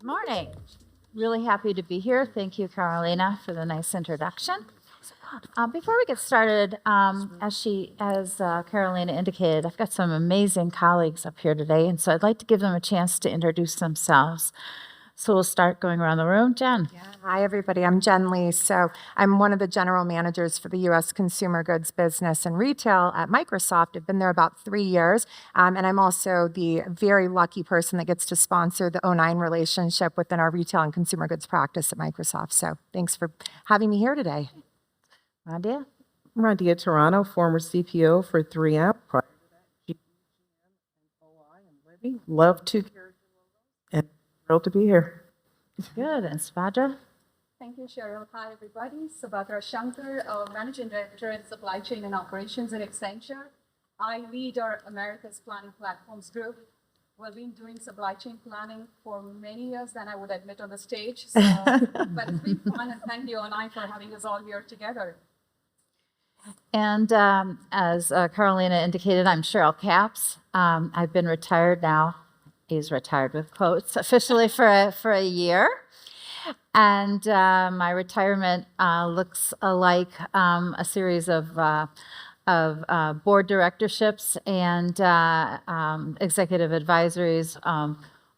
Good morning. Really happy to be here. Thank you, Carolina, for the nice introduction. Before we get started, as Carolina indicated, I've got some amazing colleagues up here today, and so I'd like to give them a chance to introduce themselves. So we'll start going around the room. Jen. Yeah. Hi, everybody. I'm Jen Lee. So I'm one of the general managers for the U.S. consumer goods business and retail at Microsoft. I've been there about 3 years, and I'm also the very lucky person that gets to sponsor the '09 relationship within our retail and consumer goods practice at Microsoft. So thanks for having me here today. Randia. Randia Toronto, former CPO for 3M. Prior to that, GM and OI and Libby. Love to hear and thrilled to be here. Good. And Subhadra. Thank you, Cheryl. Hi, everybody. Subhadra Shankar, Managing Director in Supply Chain and Operations at Accenture. I lead our Americas Planning Platforms Group. We've been doing supply chain planning for many years than I would admit on the stage. So, but it's been fun, and thank you, Onai, for having us all here together. And as Carolina indicated, I'm Cheryl Capps. I've been retired now. He's retired with quotes officially for a year. And my retirement looks like a series of board directorships and executive advisories,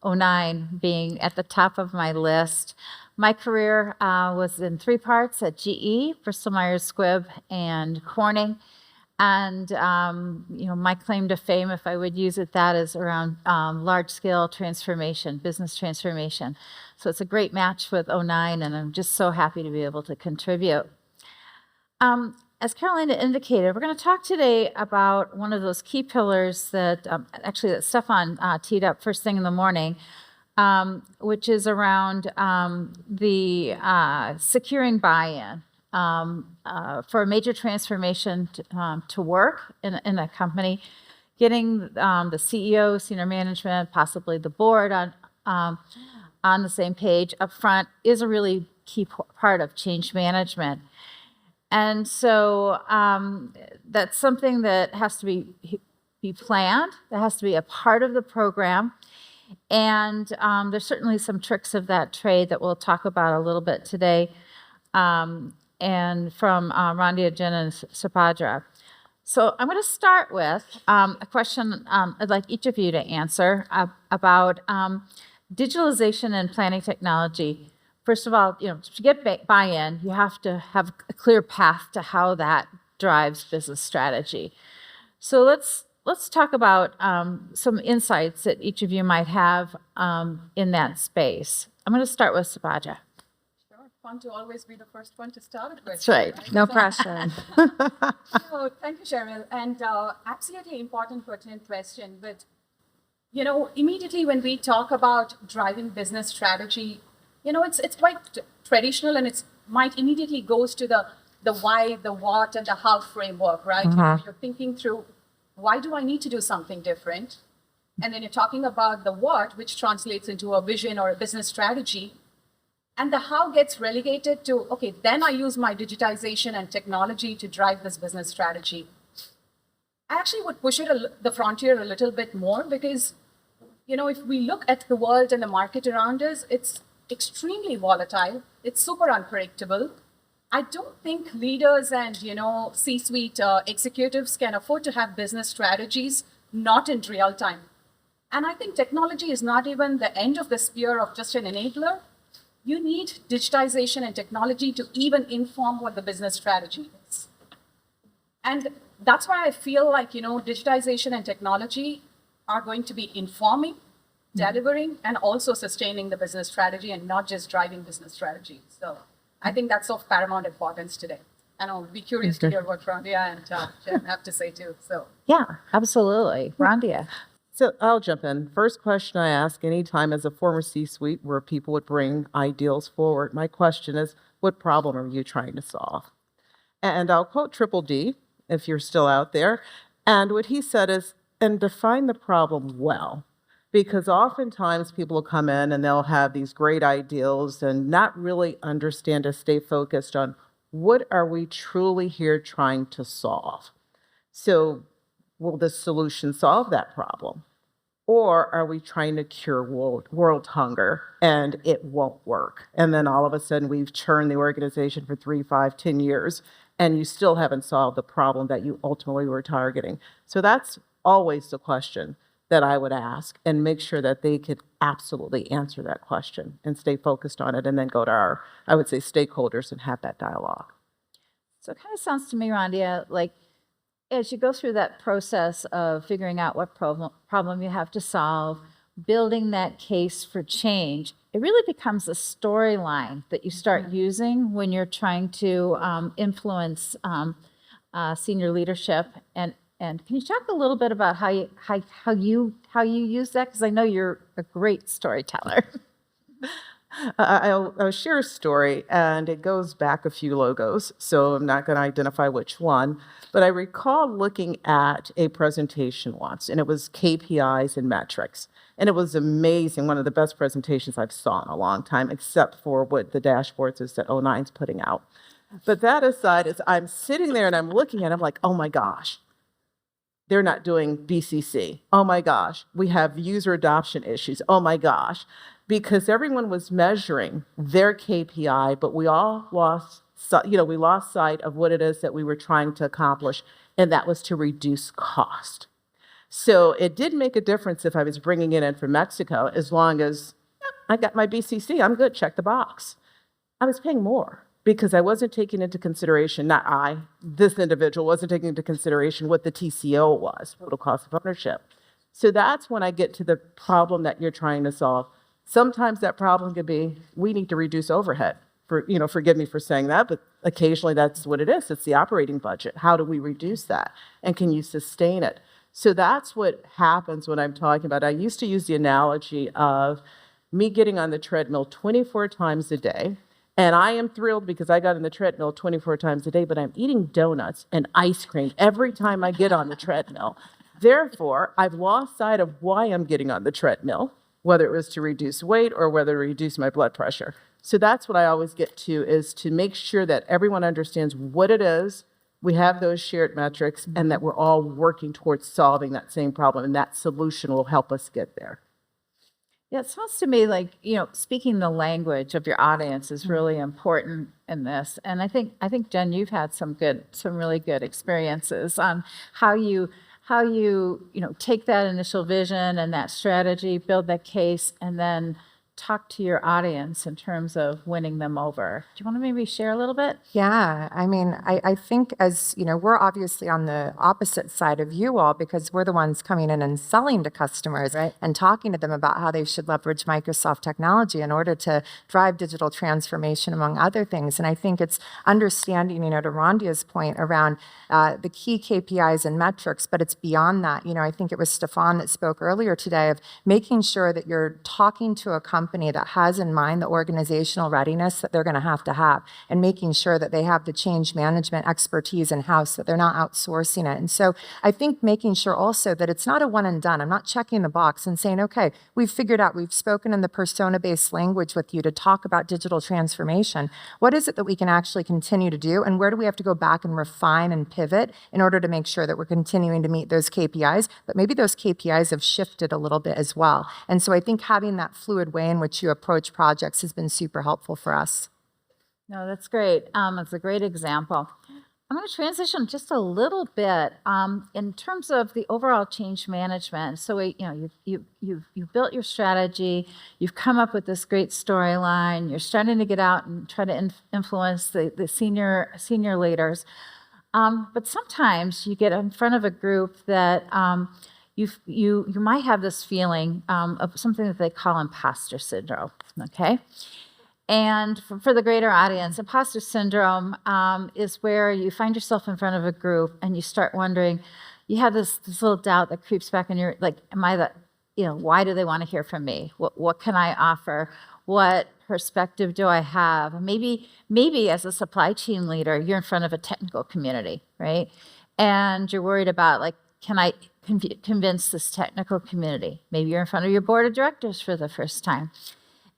'09 being at the top of my list. My career was in 3 parts at GE, Bristol Myers Squibb, and Corning. And, my claim to fame, if I would use it, that is around large-scale transformation, business transformation. So it's a great match with '09, and I'm just so happy to be able to contribute. As Carolina indicated, we're going to talk today about one of those key pillars that that Stefan teed up first thing in the morning, which is around the securing buy-in. For a major transformation to work in a company, getting the CEO, senior management, possibly the board on the same page up front is a really key part of change management. And so that's something that has to be planned, that has to be a part of the program. And there's certainly some tricks of that trade that we'll talk about a little bit today. And from Randia, Jen, and Subhadra. So I'm going to start with a question I'd like each of you to answer about digitalization and planning technology. First of all, to get buy-in, you have to have a clear path to how that drives business strategy. So let's talk about some insights that each of you might have in that space. I'm going to start with Subhadra. Fun to always be the first one to start with. That's right. No pressure. So, thank you, Cheryl. And absolutely important, pertinent question. But, immediately when we talk about driving business strategy, it's quite traditional, and it might immediately goes to the why, the what, and the how framework, right? You're thinking through, why do I need to do something different? And then you're talking about the what, which translates into a vision or a business strategy. And the how gets relegated to, okay, then I use my digitization and technology to drive this business strategy. I actually would push it the frontier a little bit more because, if we look at the world and the market around us, it's extremely volatile. It's super unpredictable. I don't think leaders and, C-suite executives can afford to have business strategies not in real time. And I think technology is not even the end of the spear of just an enabler. You need digitization and technology to even inform what the business strategy is. And that's why I feel like, digitization and technology are going to be informing, delivering, and also sustaining the business strategy and not just driving business strategy. So I think that's of paramount importance today. And I'll be curious to hear what Randia and Jen have to say too. So Yeah, absolutely. Randia. So I'll jump in. First question I ask anytime as a former C-suite where people would bring ideals forward, my question is, what problem are you trying to solve? And I'll quote Triple D, if you're still out there. And what he said is, and define the problem well. Because oftentimes people will come in and they'll have these great ideals and not really understand to stay focused on what are we truly here trying to solve. So will this solution solve that problem? Or are we trying to cure world hunger and it won't work? And then all of a sudden we've churned the organization for 3, 5, 10 years, and you still haven't solved the problem that you ultimately were targeting. So that's always the question that I would ask, and make sure that they could absolutely answer that question and stay focused on it, and then go to our, I would say, stakeholders and have that dialogue. So it kind of sounds to me, Rhonda, like as you go through that process of figuring out what problem you have to solve, building that case for change, it really becomes a storyline that you start using when you're trying to influence senior leadership. And can you talk a little bit about how you use that? Because I know you're a great storyteller. I'll share a story, and it goes back a few logos, so I'm not going to identify which one. But I recall looking at a presentation once, and it was KPIs and metrics. And it was amazing, one of the best presentations I've saw in a long time, except for what the dashboards is that O9's putting out. But that aside, is I'm sitting there and I'm looking at it, I'm like, oh my gosh, they're not doing BCC. Oh my gosh, we have user adoption issues. Oh my gosh. Because everyone was measuring their KPI, but we all lost sight of what it is that we were trying to accomplish, and that was to reduce cost. So it did make a difference if I was bringing it in from Mexico, as long as I got my BCC, I'm good, check the box. I was paying more because I wasn't taking into consideration, this individual wasn't taking into consideration what the TCO was, total cost of ownership. So that's when I get to the problem that you're trying to solve. Sometimes that problem could be, we need to reduce overhead. Forgive me for saying that, but occasionally that's what it is. It's the operating budget. How do we reduce that? And can you sustain it? So that's what happens when I'm talking about. I used to use the analogy of me getting on the treadmill 24 times a day. And I am thrilled because I got on the treadmill 24 times a day, but I'm eating donuts and ice cream every time I get on the treadmill. Therefore, I've lost sight of why I'm getting on the treadmill, whether it was to reduce weight or whether to reduce my blood pressure. So that's what I always get to, is to make sure that everyone understands what it is, we have those shared metrics, and that we're all working towards solving that same problem, and that solution will help us get there. Yeah, it sounds to me like, speaking the language of your audience is really important in this. And I think Jen, you've had some really good experiences on how you take that initial vision and that strategy, build that case, and then talk to your audience in terms of winning them over. Do you want to maybe share a little bit? Yeah, I mean, I think, as you know, we're obviously on the opposite side of you all, because we're the ones coming in and selling to customers, Right. and talking to them about how they should leverage Microsoft technology in order to drive digital transformation, among other things. And I think it's understanding, to Rhonda's point around the key KPIs and metrics, but it's beyond that. I think it was Stefan that spoke earlier today of making sure that you're talking to a company that has in mind the organizational readiness that they're going to have, and making sure that they have the change management expertise in-house, that they're not outsourcing it. And so I think making sure also that it's not a one and done. I'm not checking the box and saying, okay, we've figured out, we've spoken in the persona-based language with you to talk about digital transformation. What is it that we can actually continue to do, and where do we have to go back and refine and pivot in order to make sure that we're continuing to meet those KPIs, but maybe those KPIs have shifted a little bit as well. And so I think having that fluid way in which you approach projects has been super helpful for us. No, that's great. It's a great example. I'm going to transition just a little bit in terms of the overall change management. So you've built your strategy, you've come up with this great storyline, you're starting to get out and try to influence the senior leaders. But sometimes you get in front of a group that you might have this feeling of something that they call imposter syndrome. Okay. And for the greater audience, imposter syndrome is where you find yourself in front of a group and you start wondering, you have this little doubt that creeps back, and you're like, am I why do they want to hear from me? What can I offer? What perspective do I have? Maybe as a supply chain leader, you're in front of a technical community, right? And you're worried about, can I convince this technical community? Maybe you're in front of your board of directors for the first time.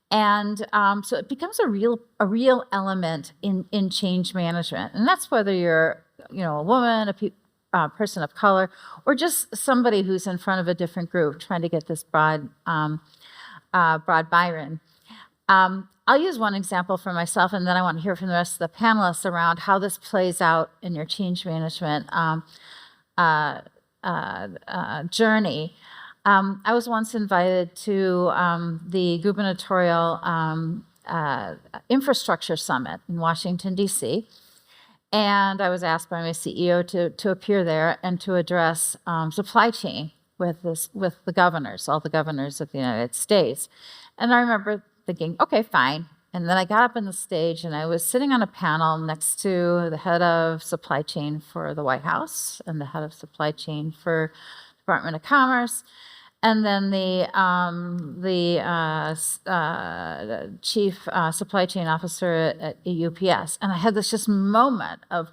And so it becomes a real element in change management. And that's whether you're, a woman, person of color, or just somebody who's in front of a different group trying to get this broad buy-in. I'll use one example for myself, and then I want to hear from the rest of the panelists around how this plays out in your change management journey. I was once invited to the gubernatorial infrastructure summit in Washington, D.C., and I was asked by my CEO to appear there and to address supply chain with the governors, all the governors of the United States. And I remember thinking, okay, fine. And then I got up on the stage and I was sitting on a panel next to the head of supply chain for the White House and the head of supply chain for Department of Commerce, and then the chief supply chain officer at UPS. And I had this just moment of,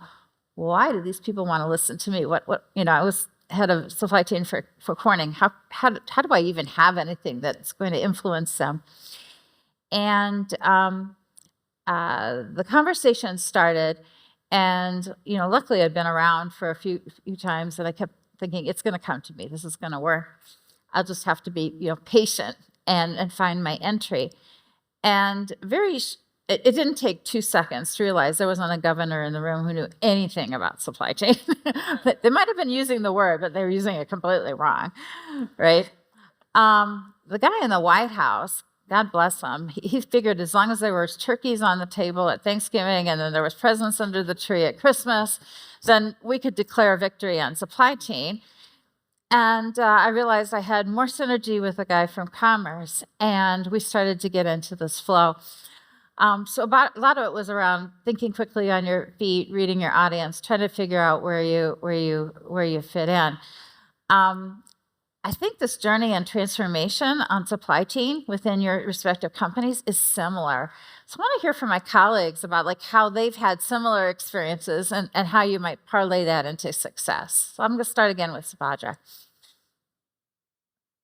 why do these people want to listen to me? What I was head of supply chain for Corning. How do I even have anything that's going to influence them? And the conversation started, and luckily I'd been around for a few times, and I kept thinking, it's going to come to me. This is going to work. I'll just have to be patient and find my entry. And it didn't take 2 seconds to realize there wasn't a governor in the room who knew anything about supply chain. But they might have been using the word, but they were using it completely wrong, right? The guy in the White House, God bless him, he figured as long as there was turkeys on the table at Thanksgiving and then there was presents under the tree at Christmas, then we could declare victory on supply chain. And I realized I had more synergy with a guy from Commerce, and we started to get into this flow. So a lot of it was around thinking quickly on your feet, reading your audience, trying to figure out where you fit in. I think this journey and transformation on supply chain within your respective companies is similar. So I want to hear from my colleagues about how they've had similar experiences and how you might parlay that into success. So I'm going to start again with Subhadra.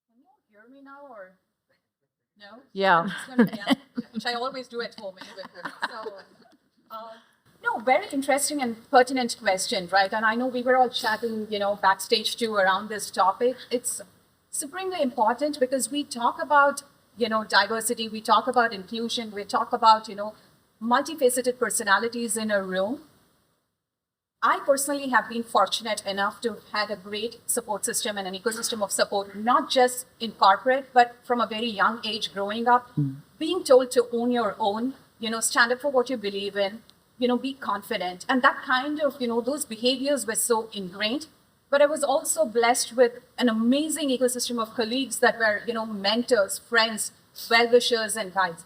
Can you hear me now, or no? Yeah. Which I always do at home anyway. No, very interesting and pertinent question, right? And I know we were all chatting, backstage too around this topic. It's supremely important because we talk about, diversity, we talk about inclusion, we talk about, multifaceted personalities in a room. I personally have been fortunate enough to have had a great support system and an ecosystem of support, not just in corporate, but from a very young age growing up, being told to own your own, stand up for what you believe in, be confident. And that kind of, those behaviors were so ingrained. But I was also blessed with an amazing ecosystem of colleagues that were, mentors, friends, well-wishers, and guides.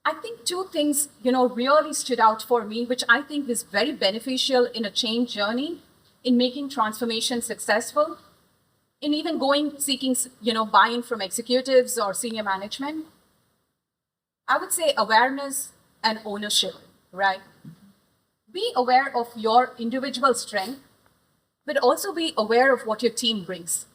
I think two things, really stood out for me, which I think is very beneficial in a change journey, in making transformation successful, in even seeking, buy-in from executives or senior management. I would say awareness and ownership, right? Be aware of your individual strength, but also be aware of what your team brings.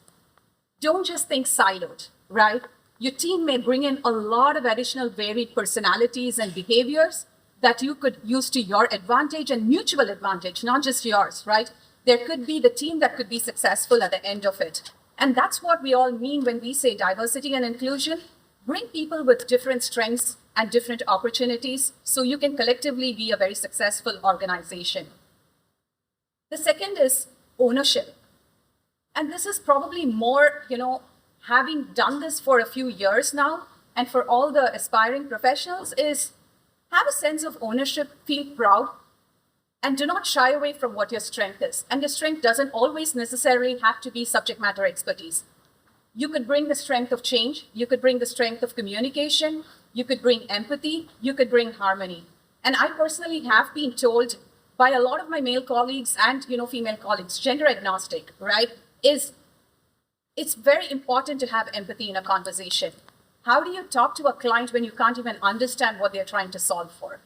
Don't just think siloed, right? Your team may bring in a lot of additional varied personalities and behaviors that you could use to your advantage and mutual advantage, not just yours, right? There could be the team that could be successful at the end of it. And that's what we all mean when we say diversity and inclusion. Bring people with different strengths and different opportunities so you can collectively be a very successful organization. The second is ownership. And this is probably more, having done this for a few years now, and for all the aspiring professionals, is have a sense of ownership, feel proud, and do not shy away from what your strength is. And your strength doesn't always necessarily have to be subject matter expertise. You could bring the strength of change, you could bring the strength of communication, you could bring empathy, you could bring harmony. And I personally have been told by a lot of my male colleagues and female colleagues, gender agnostic, right, it's very important to have empathy in a conversation. How do you talk to a client when you can't even understand what they're trying to solve for?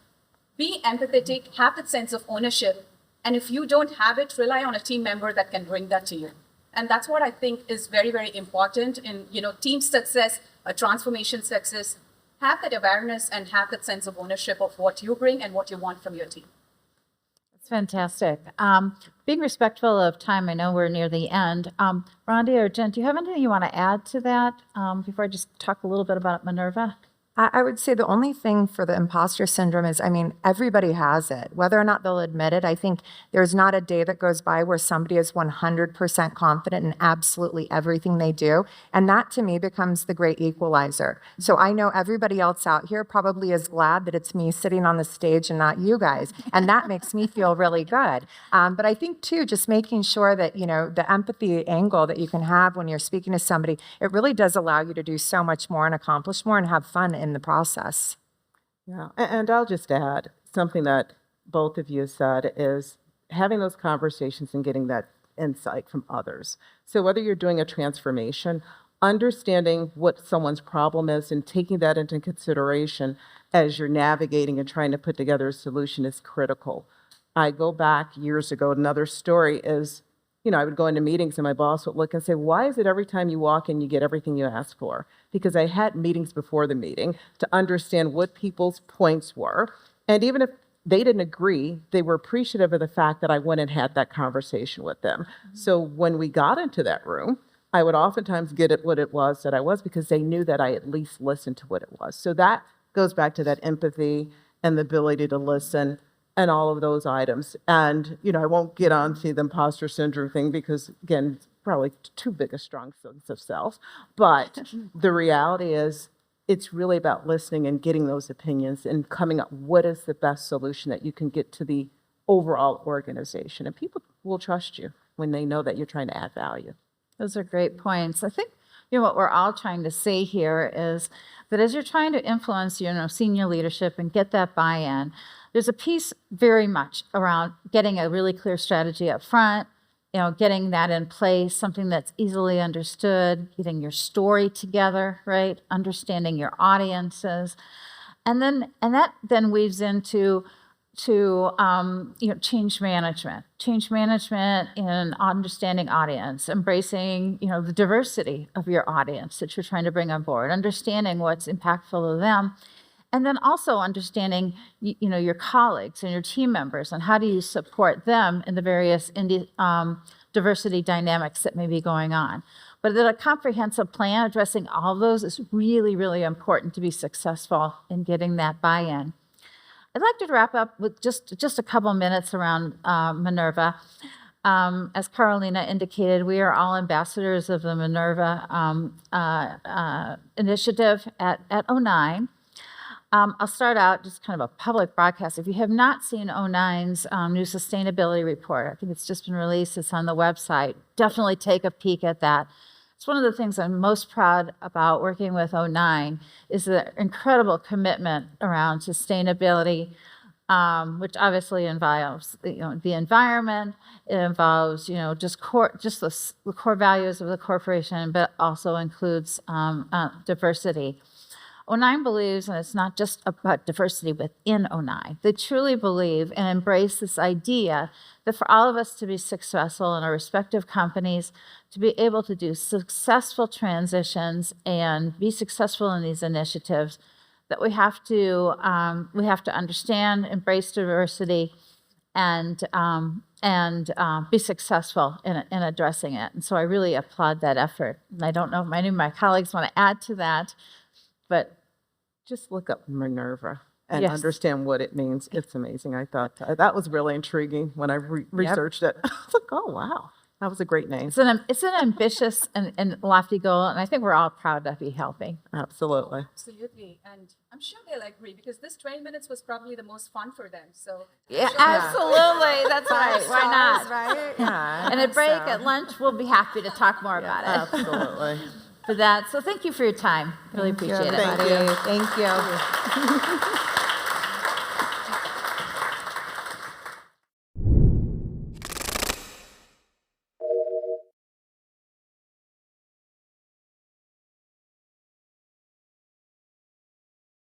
Be empathetic, have that sense of ownership, and if you don't have it, rely on a team member that can bring that to you. And that's what I think is very, very important in team success, a transformation success. Have that awareness and have that sense of ownership of what you bring and what you want from your team. It's Fantastic. Being respectful of time, I know we're near the end. Rhonda or Jen, do you have anything you want to add to that before I just talk a little bit about Minerva? I would say the only thing for the imposter syndrome is, I mean, everybody has it. Whether or not they'll admit it, I think there's not a day that goes by where somebody is 100% confident in absolutely everything they do. And that to me becomes the great equalizer. So I know everybody else out here probably is glad that it's me sitting on the stage and not you guys. And that makes me feel really good. But I think too, just making sure that, you know, the empathy angle that you can have when you're speaking to somebody, it really does allow you to do so much more and accomplish more and have fun in the process. Yeah, and I'll just add something that both of you said is having those conversations and getting that insight from others. So whether you're doing a transformation, understanding what someone's problem is and taking that into consideration as you're navigating and trying to put together a solution is critical. I go back years ago, another story is, you know, I would go into meetings and my boss would look and say, why is it every time you walk in, you get everything you ask for? Because I had meetings before the meeting to understand what people's points were. And even if they didn't agree, they were appreciative of the fact that I went and had that conversation with them. So when we got into that room, I would oftentimes get at what it was that I was because they knew that I at least listened to what it was. So that goes back to that empathy and the ability to listen and all of those items. And, you know, I won't get on to the imposter syndrome thing because, again, it's probably too big a strong sense of self. But the reality is it's really about listening and getting those opinions and coming up what is the best solution that you can get to the overall organization. And people will trust you when they know that you're trying to add value. Those are great points. I think, you know, what we're all trying to say here is that as you're trying to influence, you know, senior leadership and get that buy-in, there's a piece very much around getting a really clear strategy up front, you know, getting that in place, something that's easily understood, getting your story together, right? Understanding your audiences. And that then weaves into you know, change management in understanding audience, embracing, you know, the diversity of your audience that you're trying to bring on board, understanding what's impactful to them. And then also understanding, you know, your colleagues and your team members and how do you support them in the various diversity dynamics that may be going on. But that a comprehensive plan addressing all of those is really, really important to be successful in getting that buy-in. I'd like to wrap up with just a couple minutes around Minerva. As Carolina indicated, we are all ambassadors of the Minerva initiative at O9. I'll start out just kind of a public broadcast. If you have not seen O9's new sustainability report, I think it's just been released, it's on the website, definitely take a peek at that. It's one of the things I'm most proud about working with O9 is the incredible commitment around sustainability, which obviously involves, you know, the environment. It involves, you know, just the core values of the corporation, but also includes diversity. O9 believes, and it's not just about diversity within O9, they truly believe and embrace this idea that for all of us to be successful in our respective companies, to be able to do successful transitions and be successful in these initiatives, that we have to understand, embrace diversity, and be successful in addressing it. And so I really applaud that effort. And I don't know if any of my colleagues want to add to that, but Just look up Minerva and Yes. understand what it means. It's amazing. I thought that was really intriguing when I researched it. I was like, oh, wow. That was a great name. it's an ambitious and lofty goal, and I think we're all proud to be helping. Absolutely. Absolutely. And I'm sure they'll agree because this 20 minutes was probably the most fun for them. So Yeah, absolutely. That's right. Why not? Right? Yeah. And at break, at lunch, we'll be happy to talk more about it. Absolutely. For that, so thank you for your time. Really appreciate it. Thank you. Thank you.